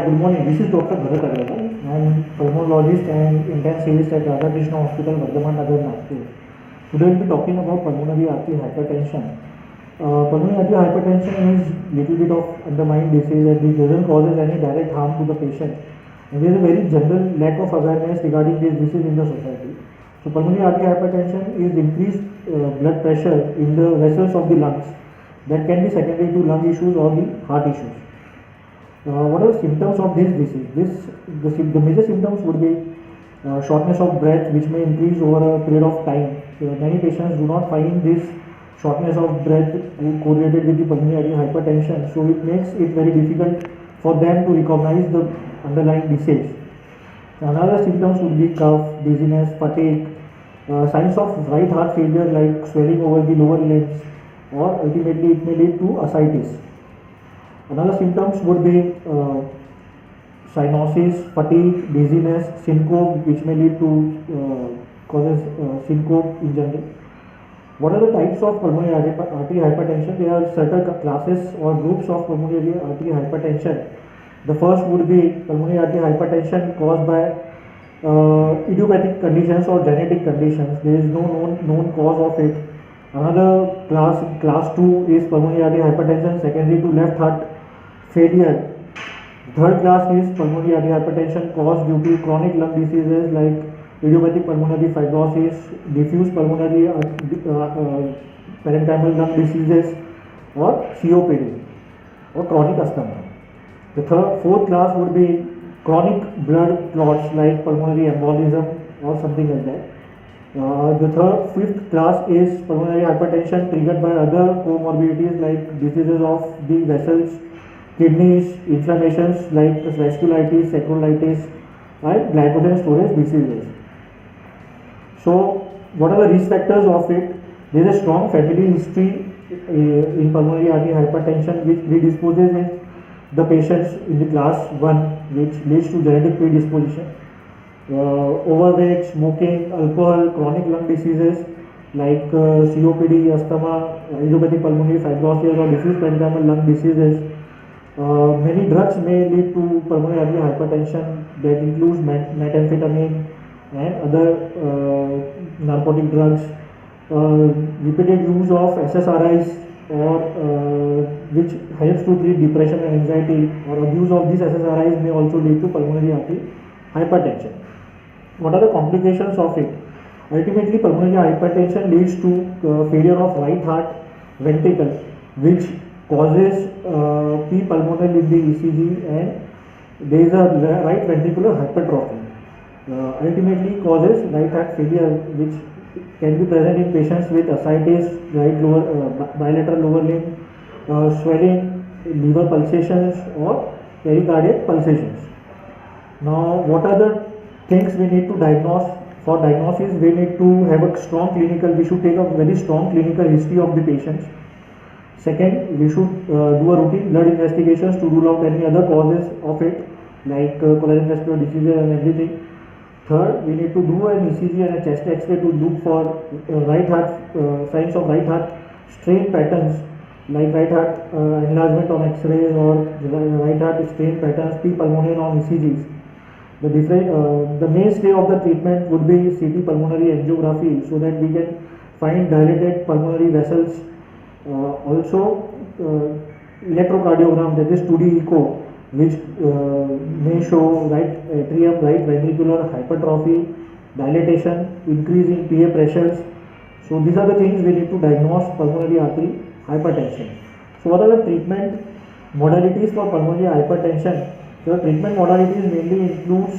good morning. This is Dr Bharat Agrawal. I am pulmonologist and intensivist at Radhakrishna Hospital, Vardhaman Nagar, Nagpur. Today we will be talking about pulmonary arterial hypertension. Pulmonary arterial hypertension is little bit of underlying disease and it doesn't cause any direct harm to the patient. And there is a very general lack of awareness regarding this disease in the society. So pulmonary arterial hypertension is increased blood pressure in the vessels of the lungs that can be secondary to lung issues or the heart issues. What are the symptoms of this disease? The major symptoms would be shortness of breath, which may increase over a period of time. Many patients do not find this shortness of breath correlated with the pulmonary arterial hypertension, so it makes it very difficult for them to recognize the underlying disease. Another symptoms would be cough, dizziness, fatigue, signs of right heart failure like swelling over the lower limbs, or ultimately it may lead to ascites. Another symptoms would be cyanosis, fatigue, dizziness, syncope, which may lead to causes syncope in general. What are the types of pulmonary arterial hypertension? There are certain classes or groups of pulmonary arterial hypertension. The first would be pulmonary arterial hypertension caused by idiopathic conditions or genetic conditions. There is no known cause of it. Another class 2 is pulmonary arterial hypertension secondary to left heart failure. Third class is pulmonary arterial hypertension caused due to chronic lung diseases like idiopathic pulmonary fibrosis, diffuse pulmonary parenchymal lung diseases, or COPD or chronic asthma. The fourth class would be chronic blood clots like pulmonary embolism or something like that. The fifth class is pulmonary hypertension triggered by other comorbidities like diseases of the vessels, kidneys, inflammations like vasculitis, sacroiliitis, and glycogen storage diseases. So, what are the risk factors of it? There is a strong family history in pulmonary arterial hypertension which predisposes the patients in the class 1, which leads to genetic predisposition. Overweight, smoking, alcohol, chronic lung diseases like COPD, asthma, idiopathic pulmonary fibrosis, or diffuse parenchymal lung diseases. Many drugs may lead to pulmonary arterial hypertension that includes methamphetamine and other narcotic drugs. Repeated use of SSRIs or which helps to treat depression and anxiety, or abuse of these SSRIs may also lead to pulmonary arterial hypertension. What are the complications of it? Ultimately, pulmonary hypertension leads to failure of right heart ventricle, which causes P pulmonale in the ECG, and there is a right ventricular hypertrophy. Ultimately causes right heart failure, which can be present in patients with ascites, bilateral lower limb, swelling, liver pulsations, or pericardiac pulsations. Now, what are the things we need to diagnose? For diagnosis, we need to have a strong clinical, we should take a very strong clinical history of the patients. Second, we should do a routine blood investigations to rule out any other causes of it, like collagen vascular diseases and everything. Third, we need to do an ECG and a chest X-ray to look for right heart signs of right heart strain patterns, like right heart enlargement on X-rays or right heart strain patterns, P pulmonale on ECGs. The mainstay of the treatment would be CT pulmonary angiography, so that we can find dilated pulmonary vessels. Also, electrocardiogram, that is 2D echo, which may show right atrium, right ventricular hypertrophy, dilatation, increase in PA pressures. So these are the things we need to diagnose pulmonary arterial hypertension. So what are the treatment modalities for pulmonary hypertension? The treatment modalities mainly includes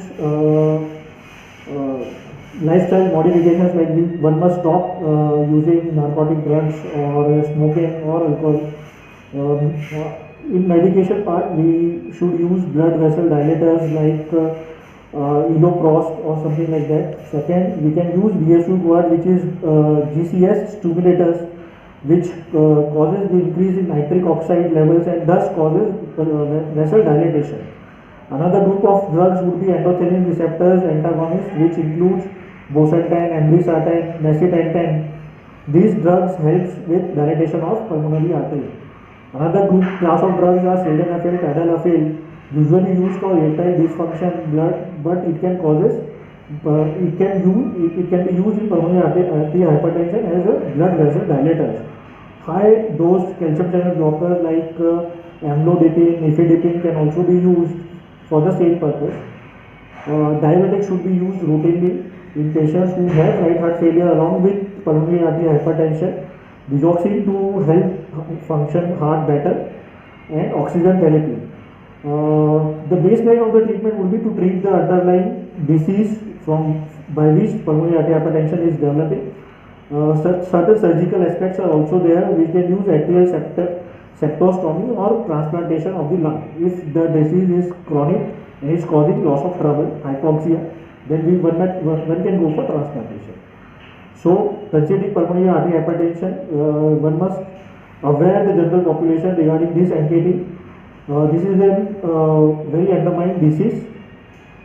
lifestyle modifications, like one must stop using narcotic drugs or smoking or alcohol. In medication part, we should use blood vessel dilators like iloprost or something like that. Second, we can use VSU-GUARD, which is GCS stimulators, which causes the increase in nitric oxide levels and thus causes vessel dilatation. Another group of drugs would be endothelin receptors antagonists, which includes bosentan, ambrisentan, macitentan. These drugs helps with dilatation of pulmonary artery. Another class of drugs are sildenafil, tadalafil, usually used for erectile dysfunction blood, but it can causes it can be used in pulmonary arterial hypertension as a blood vessel dilator. High dose calcium channel blockers like amlodipine, nifedipine can also be used for the same purpose. Diuretics should be used routinely in patients who have right heart failure along with pulmonary arterial hypertension. Digoxin to help function heart better, and oxygen therapy. The baseline of the treatment would be to treat the underlying disease by which pulmonary arterial hypertension is developing. Certain surgical aspects are also there. We can use atrial septostomy or transplantation of the lung. If the disease is chronic and is causing loss of trouble, hypoxia, then one can go for transplantation. So, considering pulmonary arterial hypertension, one must aware the general population regarding this entity. This is a very undermined disease.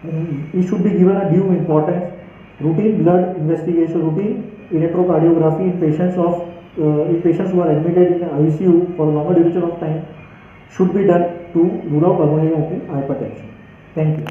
It should be given a due importance. Routine blood investigation, routine electrocardiography in patients who are admitted in ICU for a longer duration of time should be done to rule out pulmonary arterial hypertension. Thank you.